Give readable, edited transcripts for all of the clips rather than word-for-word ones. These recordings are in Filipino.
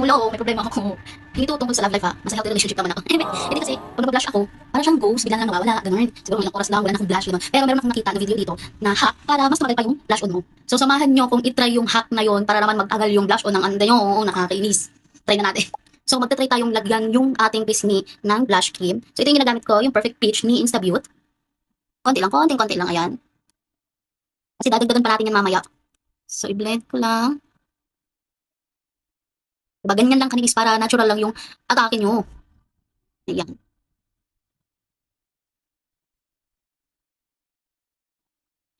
Hello, may problema ako. Hindi to tungkol sa love life ha. Nasa healthy relationship naman ako. Hindi kasi, pag nag-blush ako, parang siyang ghost, bigla lang nawawala, ganun. Siguro ilang oras lang, wala na akong blush, ganun. Pero meron akong nakita na video dito na hack para mas tumagal pa yung blush on mo. So, samahan nyo kung itry yung hack na yon para naman mag-tagal yung blush on ng anda nyo. Oo, nakakainis. Try na natin. So, magta-try tayong lagyan yung ating pisngi ng blush cream. So, ito yung ginagamit ko, yung Perfect Peach ni Instabute. Konti lang, konting-konti lang, ayan. Kasi dadagdagan pa natin yan mamaya. So, i-blend ko lang. Diba, ganyan lang kanilis para natural lang yung atake nyo. Ayan.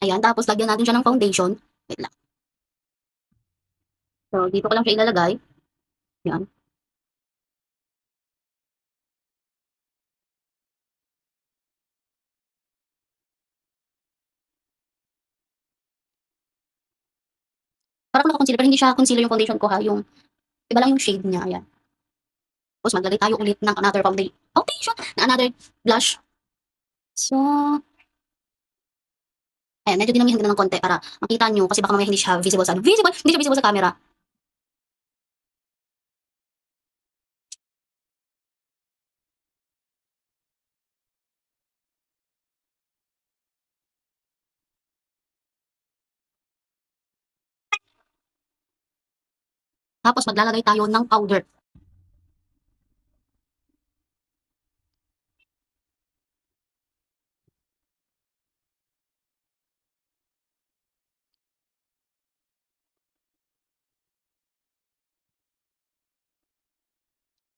Ayan, tapos lagyan natin siya ng foundation. Wait lang. So, dito ko lang siya ilalagay. Ayan. Parang naka-concealer, pero hindi siya concealer yung foundation ko ha. Yung, iba lang yung shade niya. Ayan. Tapos maglagay tayo ulit ng another foundation, na another blush. So, ayan, medyo dinamihan ko na ng konti para makita nyo kasi baka mamaya hindi siya visible sa ano. Visible? Hindi siya visible sa camera. Tapos maglalagay tayo ng powder.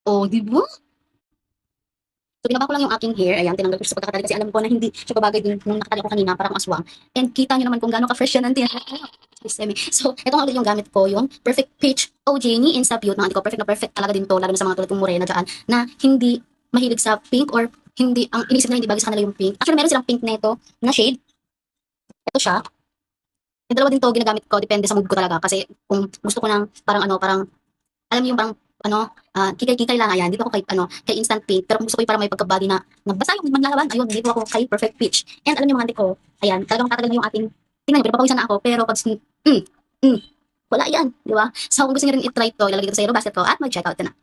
Oh, di ba? So, binaba ko lang yung aking hair. Ayan, tinanggal ko siya sa pagkakatali kasi alam ko na hindi siya babagay din nung nakatali ko kanina, parang aswang. And kita nyo naman kung gaano ka-fresh yan ang tinatali. So, ito nga ulit yung gamit ko, yung Perfect Peach OJ ni Instabute. Mga hindi ko perfect na perfect talaga din to, lalo na sa mga tulad kong morena dyan, na hindi mahilig sa pink or hindi, ang inisip na hindi bagay sa kanila yung pink. Actually, meron silang pink na ito, na shade. Ito siya. Yung dalawa din to ginagamit ko, depende sa mood ko talaga. Kasi kung gusto ko ng parang ano, parang alam niyo yung parang ano, kikay-kikay lang, ayan, dito ako kay ano, kay Instant Pink, pero kung gusto ko yung parang may pagka-body na nagbasa yung manlalaban, ayun, dito ako kay Perfect Peach. And alam niyo mga ante ko, ayan, talagang matatagal yung ating, tingnan niyo, pinapawisan na ako, pero pag, mm, wala yan, di ba? So kung gusto niyo rin i-try to, ilalagay ko sa yellow basket ko at mag-check out na.